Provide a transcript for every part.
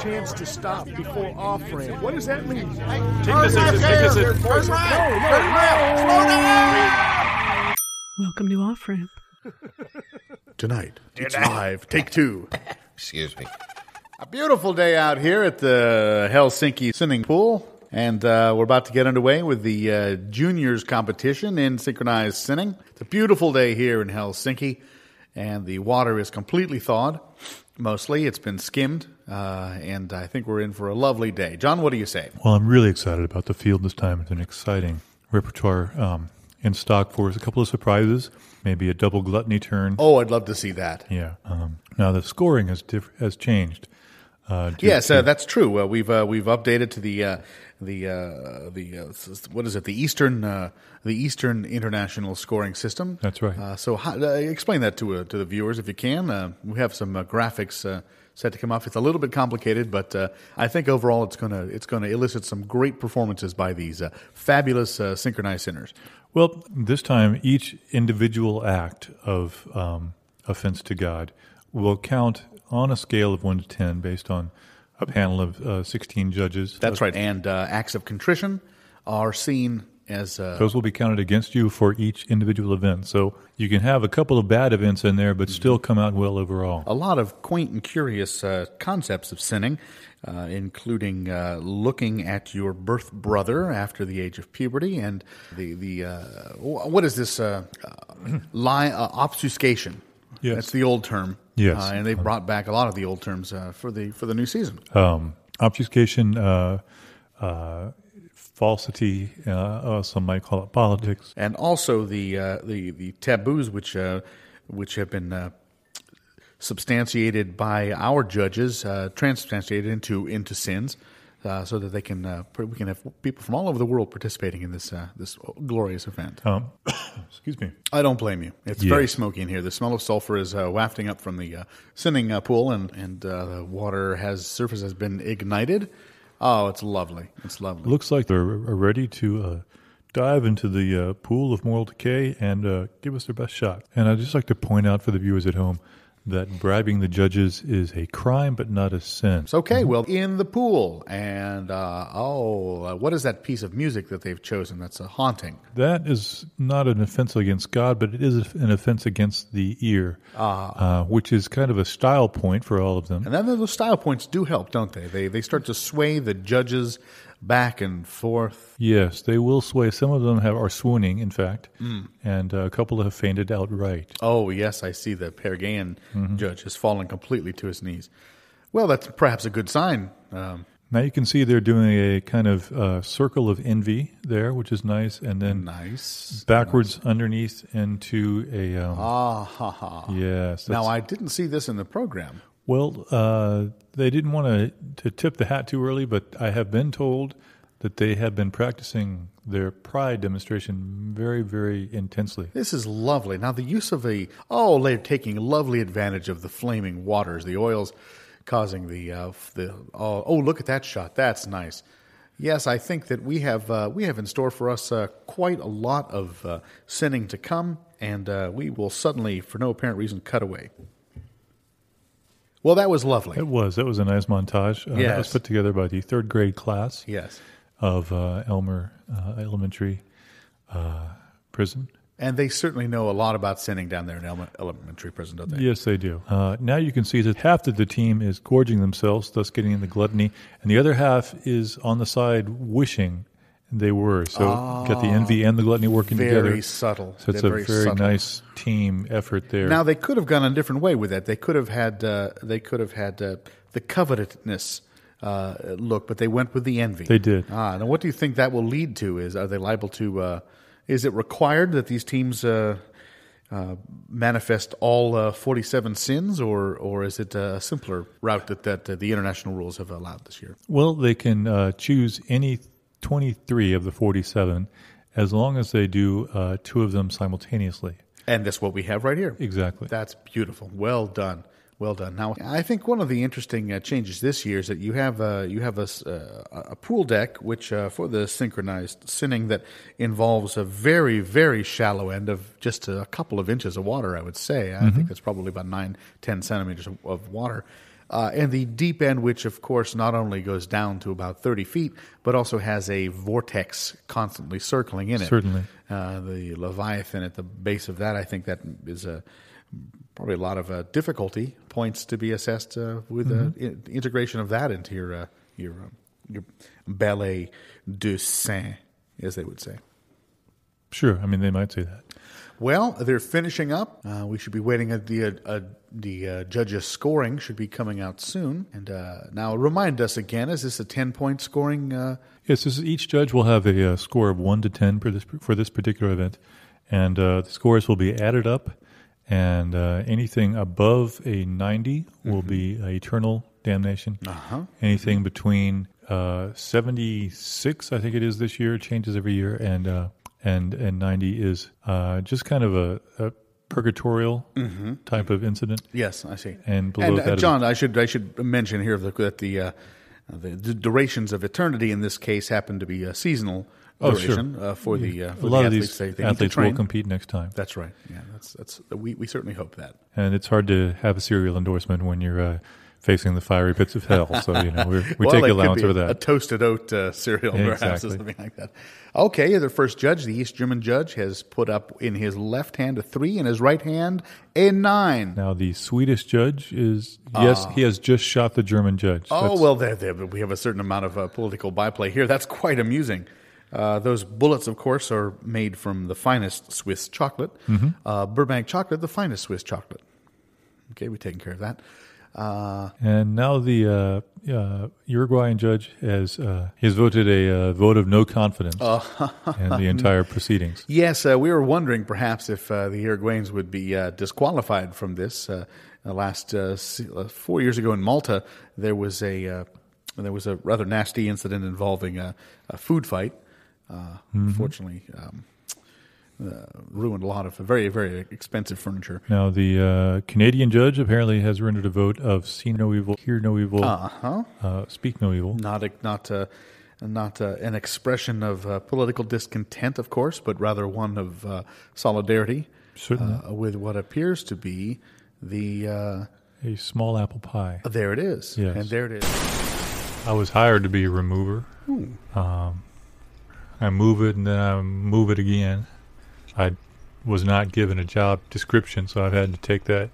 chance to stop before Offramp. What does that mean? Take this exit. Turn right. Slow down. Welcome to Offramp. Tonight, it's live. Take two. Excuse me. A beautiful day out here at the Helsinki Sinning Pool. And we're about to get underway with the juniors competition in Synchronized Sinning. It's a beautiful day here in Helsinki. And the water is completely thawed. Mostly, it's been skimmed, and I think we're in for a lovely day. John, what do you say? Well, I'm really excited about the field this time. It's an exciting repertoire in stock for us. A couple of surprises, maybe a double gluttony turn. Oh, I'd love to see that. Yeah. Now the scoring has changed. Yes, that's true. We've updated to the what is it? The Eastern International Scoring System. That's right. So explain that to the viewers if you can. We have some graphics set to come off. It's a little bit complicated, but I think overall it's going to elicit some great performances by these fabulous synchronized sinners. Well, this time each individual act of offense to God will count on a scale of 1 to 10 based on a panel of 16 judges. That's right. And acts of contrition are seen as... those will be counted against you for each individual event. So you can have a couple of bad events in there, but still come out well overall. A lot of quaint and curious concepts of sinning, including looking at your birth brother after the age of puberty, and the what is this obfuscation? Yes. That's the old term. Yes. And they brought back a lot of the old terms for the new season. Obfuscation, falsity, some might call it politics, and also the taboos which have been substantiated by our judges, transubstantiated into sins. So that we can have people from all over the world participating in this glorious event. Excuse me. I don't blame you. It's very smoky in here. The smell of sulfur is wafting up from the sinning pool, and the water surface has been ignited. Oh, it's lovely. It's lovely. Looks like they're ready to dive into the pool of moral decay and give us their best shot. And I'd just like to point out for the viewers at home that bribing the judges is a crime, but not a sin. It's okay. Well, in the pool. And, what is that piece of music that they've chosen that's haunting? That is not an offense against God, but it is an offense against the ear, which is kind of a style point for all of them. And then those style points do help, don't they? They start to sway the judges back and forth. Yes, they will sway. Some of them are swooning, in fact, and a couple have fainted outright. Oh, yes, I see the Paraguayan judge has fallen completely to his knees. Well, that's perhaps a good sign. Now you can see they're doing a kind of circle of envy there, which is nice, and then backwards underneath into a... Yes. Now, I didn't see this in the program. Well, they didn't want to tip the hat too early, but I have been told that they have been practicing their pride demonstration very, very intensely. This is lovely. Now, the use of they're taking lovely advantage of the flaming waters, the oils causing look at that shot. That's nice. Yes, I think that we have in store for us quite a lot of sinning to come, and we will suddenly, for no apparent reason, cut away. Well, that was lovely. It was. That was a nice montage. Yes. That was put together by the third grade class of Elmer Elementary Prison. And they certainly know a lot about sinning down there in elementary prison, don't they? Yes, they do. Now you can see that half of the team is gorging themselves, thus getting into gluttony, and the other half is on the side wishing they were. So got the envy and the gluttony working together. Very subtle. So it's a very nice team effort there. Now they could have gone a different way with that. They could have had the covetousness look, but they went with the envy. They did. Now what do you think that will lead to? Are they liable to? Is it required that these teams manifest all 47 sins, or is it a simpler route that the international rules have allowed this year? Well, they can choose any 23 of the 47 as long as they do 2 of them simultaneously. And that's what we have right here. Exactly. That's beautiful. Well done. Well done. Now, I think one of the interesting changes this year is that you have a pool deck, which for the synchronized sinning, that involves a very, very shallow end of just a couple of inches of water, I would say. I think that's probably about 9-10 centimeters of water. And the deep end, which of course not only goes down to about 30 feet, but also has a vortex constantly circling in it. Certainly. The Leviathan at the base of that, I think that is probably a lot of difficulty points to be assessed with the integration of that into your ballet de Saint, as they would say. Sure. I mean, they might say that. Well, they're finishing up. We should be waiting at the judges' scoring should be coming out soon. And now remind us again, is this a 10-point scoring? Yes, each judge will have a score of 1 to 10 for this particular event. And the scores will be added up. And anything above a 90 will be eternal damnation. Anything between 76, I think it is this year, changes every year, and 90 is just kind of a purgatorial type of incident. Yes, I see. And below that, John, I should mention here that the durations of eternity in this case happen to be a seasonal duration for the a lot athletes. of these athletes will compete next time. That's right. Yeah, that's we certainly hope that. And it's hard to have a serial endorsement when you're facing the fiery pits of hell. So, we take allowance for that. A toasted oat cereal, perhaps, or something like that. Okay, the first judge, the East German judge, has put up in his left hand a 3, in his right hand a 9. Now, the Swedish judge he has just shot the German judge. We have a certain amount of political byplay here. That's quite amusing. Those bullets, of course, are made from the finest Swiss chocolate. Burbank chocolate, the finest Swiss chocolate. Okay, we've taken care of that. And now the Uruguayan judge has voted a vote of no confidence in the entire proceedings. Yes, we were wondering perhaps if the Uruguayans would be disqualified from this. Last 4 years ago in Malta, there was a rather nasty incident involving a food fight. Unfortunately, ruined a lot of very, very expensive furniture. Now, the Canadian judge apparently has rendered a vote of see no evil, hear no evil, speak no evil. Not an expression of political discontent, of course, but rather one of solidarity with what appears to be a small apple pie. There it is. Yes. And there it is. I was hired to be a remover. I move it and then I move it again. I was not given a job description, so I've had to take that,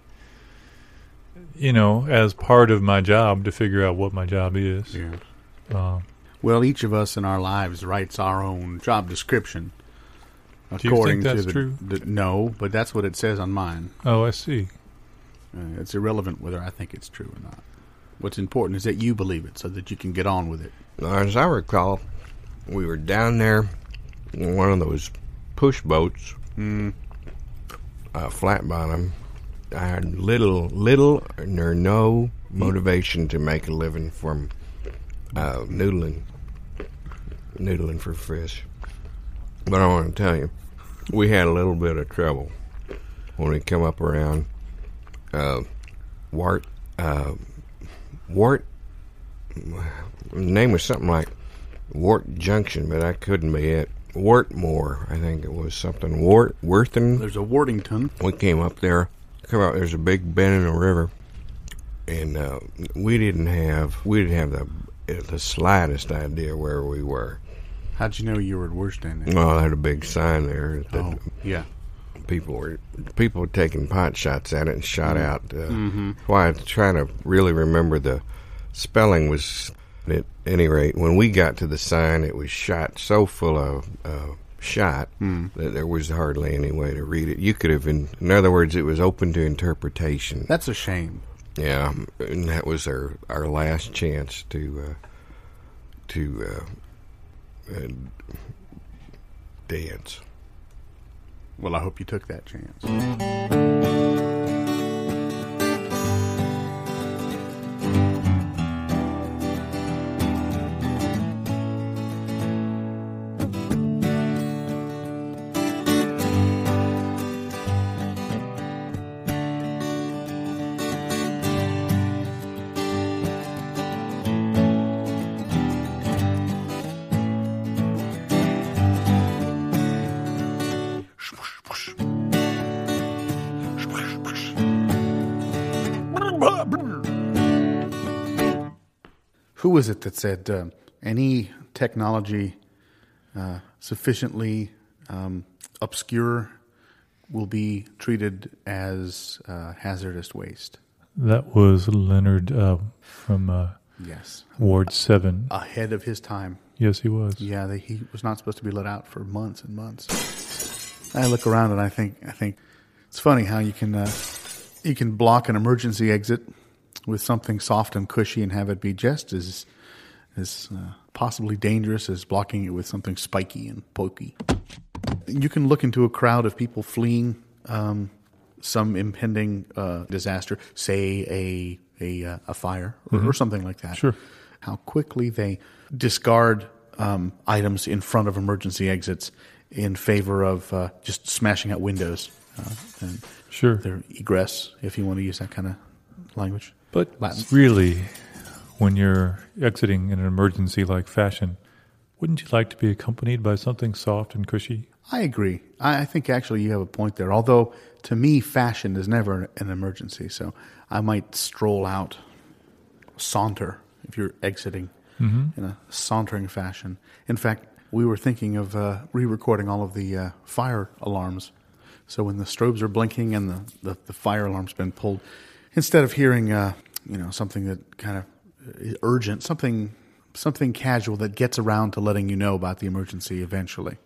as part of my job to figure out what my job is. Yeah. Well, each of us in our lives writes our own job description. Do you think that's true? No, but that's what it says on mine. Oh, I see. It's irrelevant whether I think it's true or not. What's important is that you believe it so that you can get on with it. As I recall, we were down there in one of those push boats, flat bottom. I had little or no motivation to make a living from noodling for fish. But I want to tell you, we had a little bit of trouble when we come up around Wart. The name was something like Wart Junction, but that couldn't be it. Wartmore, I think it was something. Worthing. There's a Worthington. We came up there. There's a big bend in the river, and we didn't have the slightest idea where we were. How'd you know you were at Worthington? Well, I had a big sign there. Yeah. People were taking pot shots at it and shot out. Why I'm trying to really remember the spelling was. At any rate, when we got to the sign, it was shot so full of shot that there was hardly any way to read it. You could have, in other words, it was open to interpretation. That's a shame. Yeah, and that was our last chance to dance. Well, I hope you took that chance. Who was it that said any technology sufficiently obscure will be treated as hazardous waste? That was Leonard from Yes. Ward 7. Ahead of his time. Yes, he was. Yeah, he was not supposed to be let out for months and months. I look around and I think it's funny how you can block an emergency exit with something soft and cushy and have it be just as possibly dangerous as blocking it with something spiky and pokey. You can look into a crowd of people fleeing some impending disaster, say a fire or something like that. Sure. How quickly they discard items in front of emergency exits in favor of just smashing out windows. And Sure. their egress, if you want to use that kind of language. But Latin. really, when you're exiting in an emergency-like fashion, wouldn't you like to be accompanied by something soft and cushy? I agree. I think actually you have a point there. Although, to me, fashion is never an emergency. So I might stroll out, saunter, if you're exiting in a sauntering fashion. In fact, we were thinking of re-recording all of the fire alarms. So when the strobes are blinking and the fire alarm's been pulled, instead of hearing something that kind of is urgent, something casual that gets around to letting you know about the emergency eventually.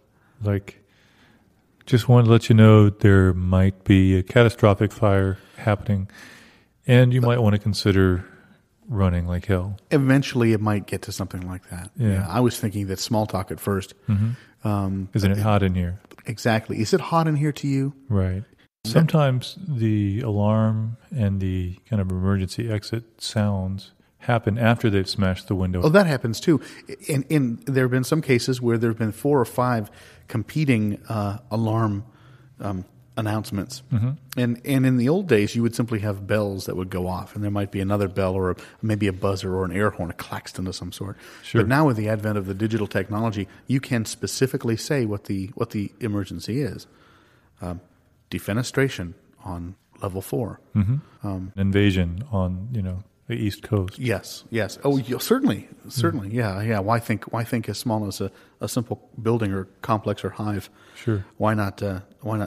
Like, just wanted to let you know there might be a catastrophic fire happening, and you might want to consider running like hell. Eventually, it might get to something like that. Yeah. I was thinking that small talk at first. Isn't it hot in here? Exactly. Is it hot in here to you? Right. Sometimes the alarm and the kind of emergency exit sounds happen after they've smashed the window. Oh, that happens too. In there have been some cases where there have been 4 or 5 competing alarm announcements. And in the old days, you would simply have bells that would go off, and there might be another bell or maybe a buzzer or an air horn, a klaxon of some sort. Sure. But now with the advent of the digital technology, you can specifically say what the emergency is. Defenestration on level 4. Invasion on, the East Coast. Yes. Oh, certainly. Yeah. Why think as small as a simple building or complex or hive? Sure. Why not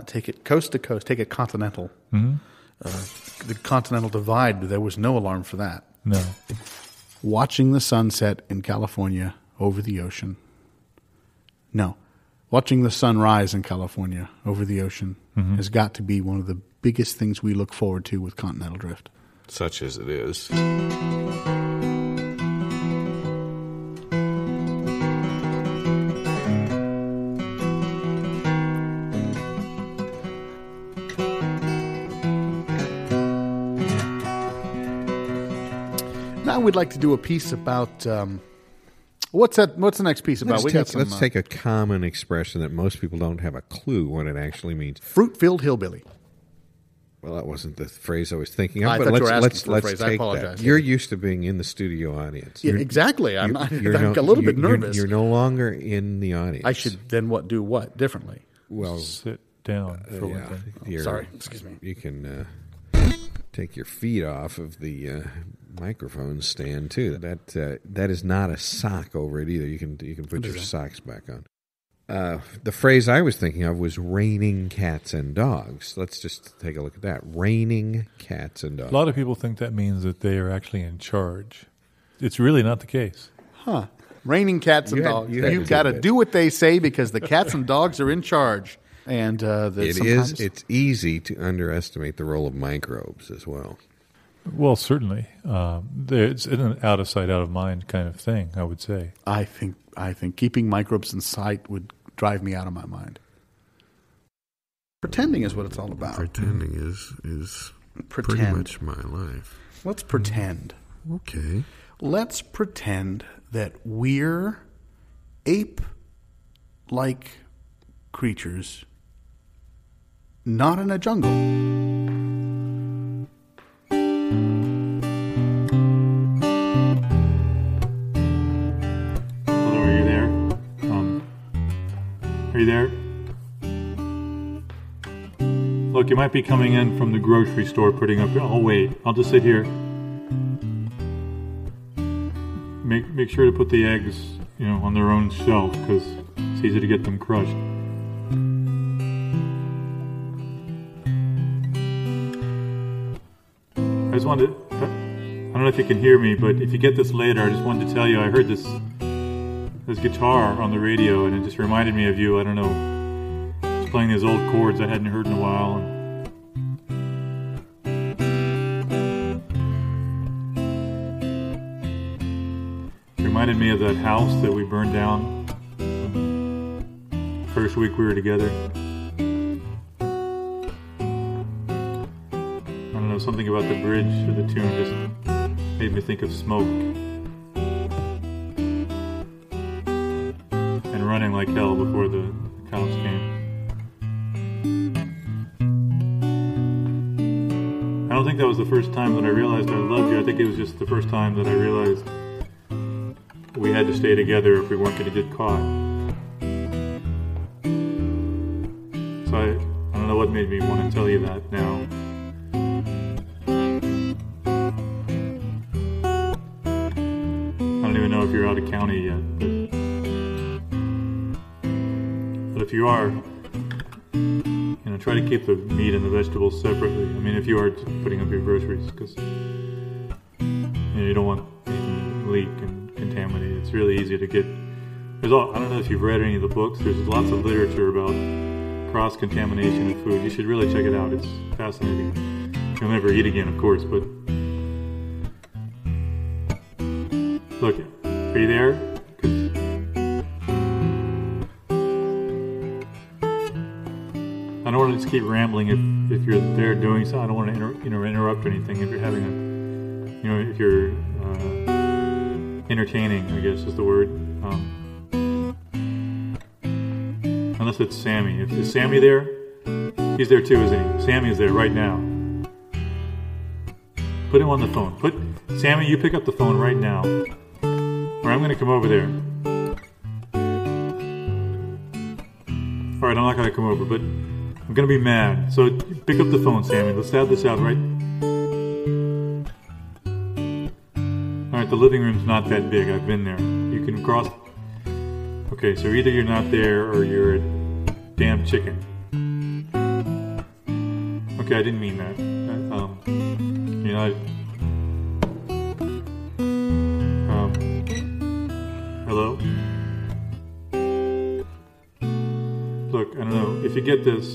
take it coast to coast? Take it continental. The continental divide. There was no alarm for that. No. Watching the sunset in California over the ocean. No. Watching the sunrise in California over the ocean has got to be one of the biggest things we look forward to with continental drift. Such as it is. Now we'd like to do a piece about what's the next piece about? Let's take a common expression that most people don't have a clue what it actually means. Fruit-filled hillbilly. Well, that wasn't the phrase I was thinking of. I but thought you let's were asking for a let's phrase. I take apologize. that. You're used to being in the studio audience. Yeah, exactly. I'm a little bit nervous. You're no longer in the audience. I should then do what differently? Well, Sit down for one thing. Sorry, excuse me. You can take your feet off of the microphone stand too. That is not a sock over it either. You can put your socks back on. The phrase I was thinking of was raining cats and dogs. Let's just take a look at that. Raining cats and dogs. A lot of people think that means that they are actually in charge. It's really not the case. Huh. Raining cats and dogs. You've got to do what they say because the cats and dogs are in charge. And it's easy to underestimate the role of microbes as well. Well, certainly. It's an out of sight, out of mind kind of thing, I would say. I think keeping microbes in sight would drive me out of my mind. Pretending is what it's all about. Pretending is pretty much my life. Let's pretend. Okay. Let's pretend that we're ape-like creatures, not in a jungle. Hello, are you there? Are you there? Look, you might be coming in from the grocery store putting up... I'll wait. I'll just sit here. make sure to put the eggs, on their own shelf because it's easy to get them crushed. I just wanted to, I don't know if you can hear me, but if you get this later, I just wanted to tell you I heard this guitar on the radio, and it just reminded me of you. I don't know, it's playing these old chords I hadn't heard in a while. It reminded me of that house that we burned down first week we were together. I don't know, something about the bridge or the tune just made me think of smoke and running like hell before the cops came. I don't think that was the first time that I realized I loved you. I think it was just the first time that I realized we had to stay together if we weren't going to get caught. So I don't know what made me want to tell you that now. I don't even know if you're out of county yet, but if you are, try to keep the meat and the vegetables separately. I mean, if you are putting up your groceries, because you don't want anything to leak and contaminate. It's really easy to get. I don't know if you've read any of the books. There's lots of literature about cross-contamination of food. You should really check it out. It's fascinating. You'll never eat again, of course, but look, are you there? I don't want to just keep rambling if you're there doing so. I don't want to interrupt anything if you're having if you're entertaining, I guess is the word. Unless it's Sammy. Is Sammy there? He's there too, isn't he? Sammy is there right now. Put him on the phone. Sammy, you pick up the phone right now. Or I'm going to come over there. Alright, I'm not going to come over, but I'm going to be mad. So pick up the phone, Sammy. Let's have this out, right? Alright, the living room's not that big. I've been there. You can cross. Okay, so either you're not there or you're a damn chicken. Okay, I didn't mean that. Hello? Look, I don't know. If you get this,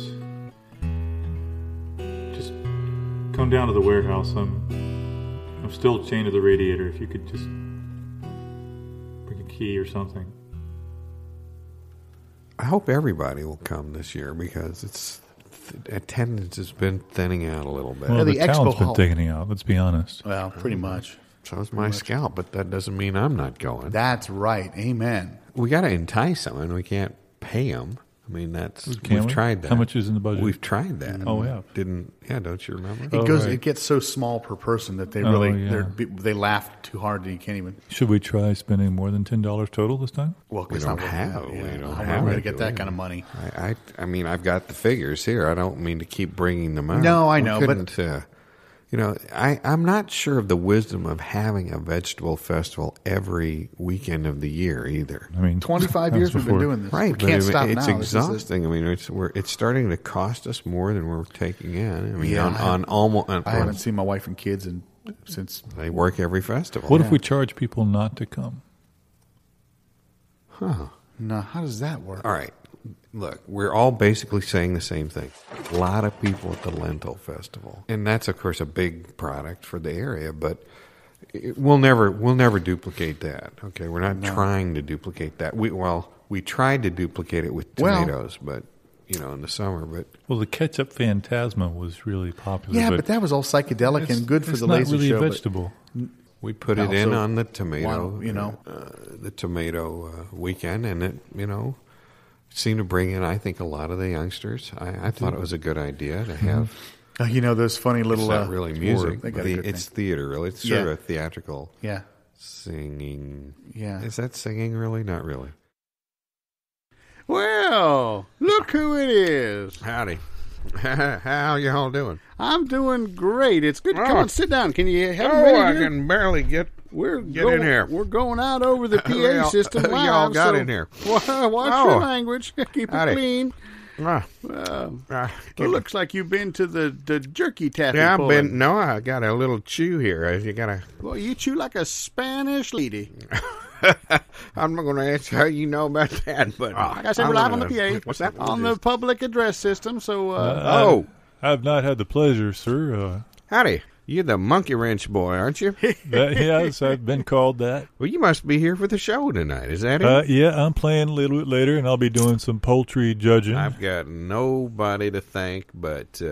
just come down to the warehouse. I'm still chained to the radiator. If you could just bring a key or something. I hope everybody will come this year because attendance has been thinning out a little bit. Well, the the expo talent's been hall. taking out, let's be honest. Well, pretty much. So is my scalp, but that doesn't mean I'm not going. That's right. Amen. We got to entice them, and we can't pay them. I mean, Can we've tried that. How much is in the budget? We've tried that. Oh, yeah. Don't you remember? It gets so small per person that they they laugh too hard that you can't even. Should we try spending more than $10 total this time? Well, We it's don't not have. worth it. We Yeah, don't I'm have not going to it, get do that we? kind of money. I mean, I've got the figures here. I don't mean to keep bringing them out. No, I know, but I'm not sure of the wisdom of having a vegetable festival every weekend of the year either. I mean, 25 years we've been doing this. Right, We can't stop it's now. exhausting. I mean, it's starting to cost us more than we're taking in. I mean, Yeah, I I haven't seen my wife and kids since. they work every festival. what if we charge people not to come? No, how does that work? All right. Look, we're all basically saying the same thing. A lot of people at the Lentil Festival. And that's, of course, a big product for the area, but we'll never duplicate that. Okay, we're not trying to duplicate that. We tried to duplicate it with tomatoes, but in the summer. But Well, the ketchup Phantasma was really popular. Yeah, but that was all psychedelic and good for the laser really show. a but- vegetable. we put it in Also, on the tomato, why- the tomato weekend, and it, seemed to bring in, I think, a lot of the youngsters. I thought it was a good idea to have. Those funny little. It's not really music. They got a good It's thing. theater, really. It's sort of a theatrical Yeah. singing. Yeah. Is that singing, really? Not really. Well, look who it is. Howdy. How y'all doing? I'm doing great. It's good. Come on, sit down. Can you have I can barely get in here. We're going out over the PA system live. Y'all got in here. Watch your language. Keep it clean. It looks like you've been to the jerky taffy. Yeah, I've been. No, I got a little chew here. You gotta. Well, you chew like a Spanish lady. I'm not going to ask how you know about that, but like I said, we're live on the PA. What's that? On the public address system. So, I've not had the pleasure, sir. Howdy. You're the monkey wrench boy, aren't you? Yes, I've been called that. Well, you must be here for the show tonight. Is that it? Yeah, I'm playing a little bit later, and I'll be doing some poultry judging. I've got nobody to thank but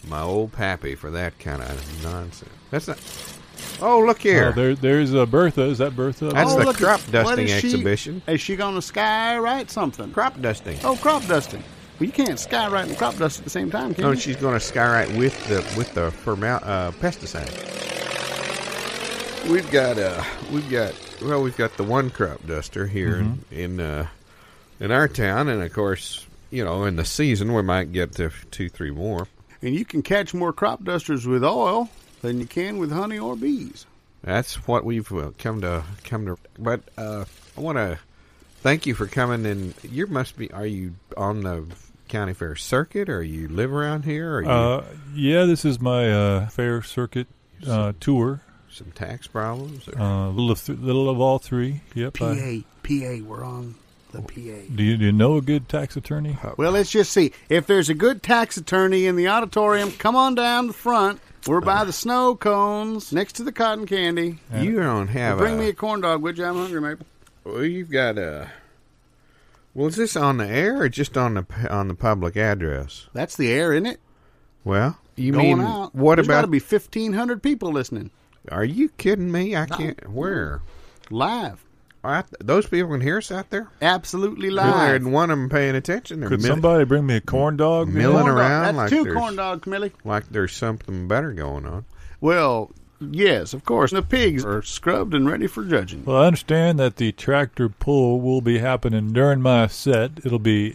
my old pappy for that kind of nonsense. That's not... Oh, look here. There's Bertha. Is that Bertha? That's the crop dusting exhibition. Is she going to skywrite something? Crop dusting. Oh, crop dusting. Well, you can't skywrite and crop dust at the same time, can you? No, she's going to skywrite with the pesticide. We've got the one crop duster here in our town, and of course, in the season we might get to 2-3 more. And you can catch more crop dusters with oil than you can with honey or bees. That's what we've come to. But I want to thank you for coming. And are you on the county fair circuit, or you live around here? Yeah, this is my fair circuit tour. Some tax problems? Little of all three. Yep. PA, we're on the PA. Do you know a good tax attorney? Well, let's just see. If there's a good tax attorney in the auditorium, come on down the front. We're by the snow cones, next to the cotton candy. You don't have Bring me a corn dog, would you? I'm hungry, maybe. Well, you've got Well, is this on the air or just on the public address? That's the air, isn't it? Well, you Going mean out. What There's about? Got to be 1,500 people listening. Are you kidding me? I can't. Where? Live. Those people can hear us out there? Absolutely There live. and one of them paying attention. Could somebody bring me a corn dog? Milling around That's like 2 corn dogs, Millie. Like there's something better going on. Well, yes, of course. The pigs are scrubbed and ready for judging. Well, I understand that the tractor pull will be happening during my set.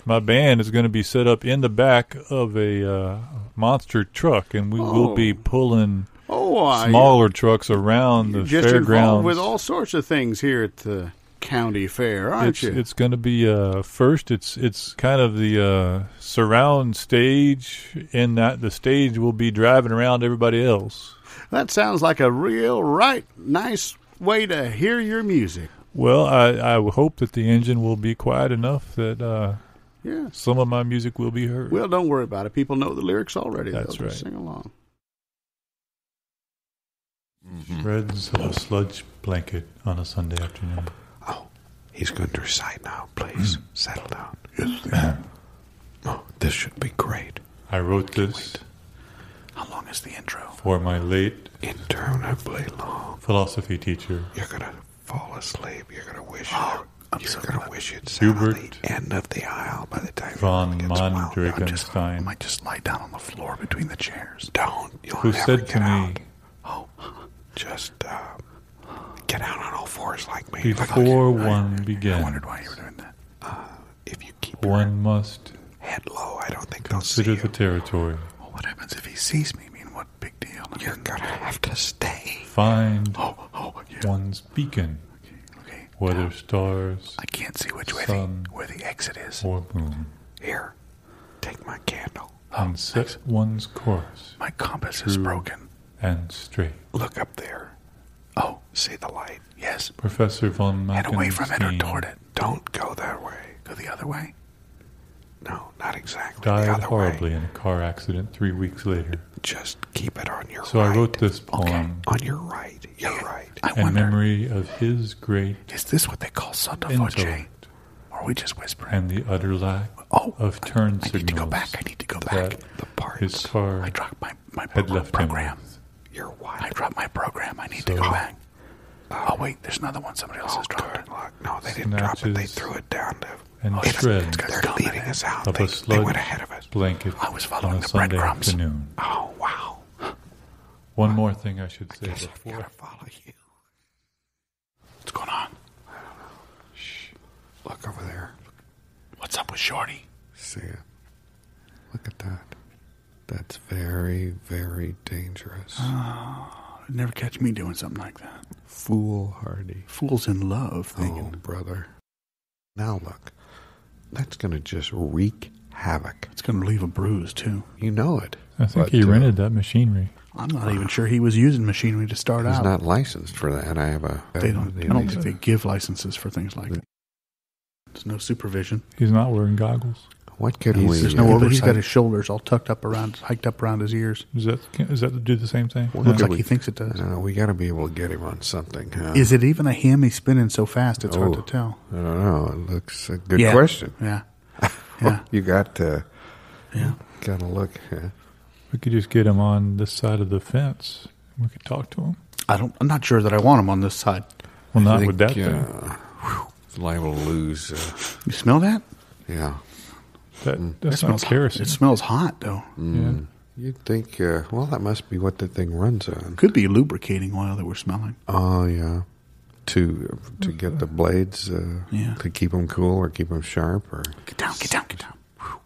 My band is going to be set up in the back of a monster truck, and we will be pulling smaller trucks around the just fairgrounds. Involved with all sorts of things here at the county fair, aren't you? It's going to be first. It's kind of the surround stage, in that the stage will be driving around everybody else. That sounds like a nice way to hear your music. Well, I hope that the engine will be quiet enough that some of my music will be heard. Well, don't worry about it. People know the lyrics already. That's They'll right. just sing along. Shreds of a sludge blanket on a Sunday afternoon. Oh, he's going to recite now. Please settle down. Yes. Oh, this should be great. I wrote this. How long is the intro? For my late interminably long philosophy teacher. You're going to fall asleep. You're going to wish you'd sat on the end of the aisle by the time von Mondrigenstein. I might just lie down on the floor between the chairs. Don't. Who said to me, just get out on all fours like me. Before one began. I wondered why you were doing that. If you keep one must head low, I don't think they'll see you. Consider the territory. Well, what happens if he sees me? I mean, what big deal? You're going to have to stay. Find one's beacon. Okay. Whether stars, I can't see which way where the exit is. Or moon. Here, take my candle. And set one's course. My compass is broken. And straight. Look up there. Oh, see the light? Yes. Professor von Mackenstein. Head away from it or toward it. Don't go that way. Go the other way? No, not exactly. Died horribly in a car accident 3 weeks later. Just keep it on your right. So I wrote this poem. On your right. You're right. In memory of his great Is this what they call Sotto Voce? Or are we just whispering? And the utter lack of turn signals. I need to go back. The parts. His car I dropped my had left program. him. You're white. I dropped my program. I need to go back. Oh, wait, there's another one. Somebody else has dropped it. No, they didn't drop it. They threw it down to... And shreds they're leading us out. Of a they went ahead of us. Blanket I was following on a the Sunday breadcrumbs. afternoon. Oh, wow. One more thing I should say I've before. got to follow you. What's going on? I don't know. Shh. Look over there. What's up with Shorty? See it. Look at that. That's very, very dangerous. Never catch me doing something like that. Foolhardy. Fool's in love, thinking. Oh, brother. Now look, that's going to just wreak havoc. It's going to leave a bruise, too. You know it. I think he rented that machinery. I'm not even sure he was using machinery to start out. He's not licensed for that. I don't think they give licenses for things like that. There's no supervision. He's not wearing goggles. What can we... There's no oversight. He's got his shoulders all hiked up around his ears. Does that do the same thing? Looks like he thinks it does. No, we got to be able to get him on something. Is it even a him? He's spinning so fast, it's hard to tell. I don't know. It looks a good question. Yeah. You got to... Got to look. Yeah. We could just get him on this side of the fence. We could talk to him. I'm not sure that I want him on this side. Well, not with that thing. It's liable to lose. You smell that? Yeah. That smells kerosene. It smells hot, though. Yeah. You'd think, that must be what the thing runs on. Could be lubricating oil that we're smelling. Oh, yeah. To get the blades, to keep them cool or keep them sharp. Or Get down. Whew.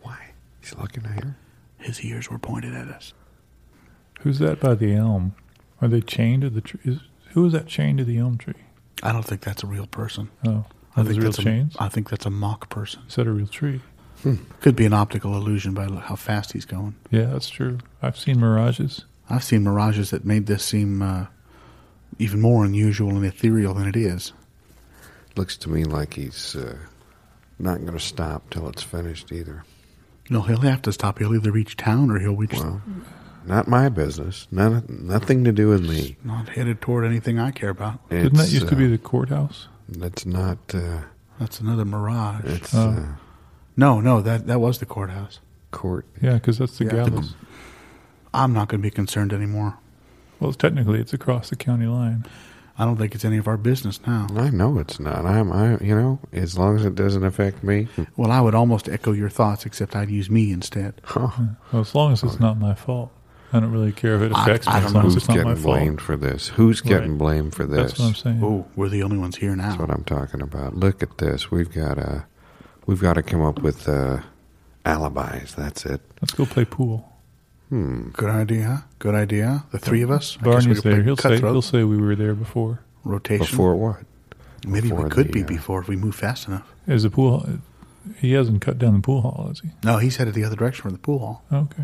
Why? He's looking at her. His ears were pointed at us. Who's that by the elm? Are they chained to the tree? Who is that chained to the elm tree? I don't think that's a real person. Oh. I think real that's chains? I think that's a mock person. Is that a real tree? Could be an optical illusion by how fast he's going. Yeah, that's true. I've seen mirages. I've seen mirages that made this seem even more unusual and ethereal than it is. Looks to me like he's not going to stop till it's finished either. No, he'll have to stop. He'll either reach town or he'll reach... Well, not my business. Nothing to do with me. Not headed toward anything I care about. Didn't that used to be the courthouse? That's not... That's another mirage. It's... No, that was the courthouse. Court. Yeah, because that's the gallows. I'm not going to be concerned anymore. Well, technically, it's across the county line. I don't think it's any of our business now. I know it's not. As long as it doesn't affect me. Well, I would almost echo your thoughts, except I'd use me instead. Huh. Yeah. Well, as long as it's not my fault. I don't really care if it affects me. I don't as know long as who's it's not my getting fault. blamed for this. Who's getting blamed for this? That's what I'm saying. Oh, we're the only ones here now. That's what I'm talking about. Look at this. We've got to come up with alibis. That's it. Let's go play pool. Good idea. The three of us. Barney's there. He'll say we were there before. Rotation. Before what? Maybe Before we could be before if we move fast enough. Is the pool? He hasn't cut down the pool hall, has he? No, he's headed the other direction from the pool hall. Okay.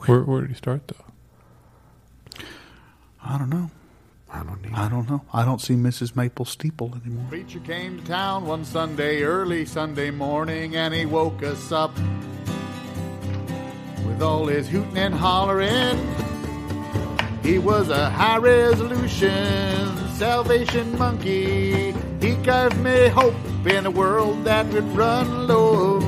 Where did he start though? I don't know. I don't know. I don't see Mrs. Maple steeple anymore. Preacher came to town one early Sunday morning, and he woke us up with all his hooting and hollering. He was a high-resolution salvation monkey. He gave me hope in a world that would run low of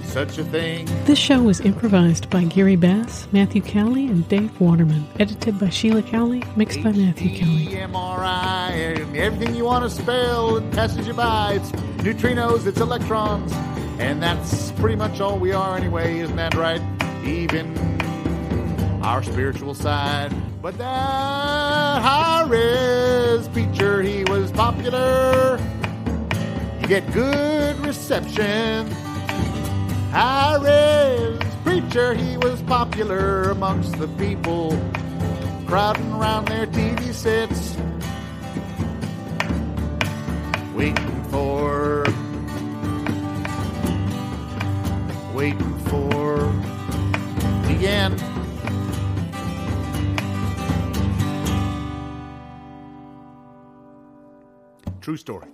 such a thing. This show was improvised by Gary Bass, Matthew Cowley, and Dave Waterman. Edited by Sheila Cowley, mixed by Matthew Cowley. MRI, and everything you want to spell, it passes you by. It's neutrinos, it's electrons, and that's pretty much all we are anyway, isn't that right? Even our spiritual side. But that high-res preacher, he was popular. You get good reception. High-res preacher, he was popular amongst the people crowding around their TV sets, waiting for the end. True story.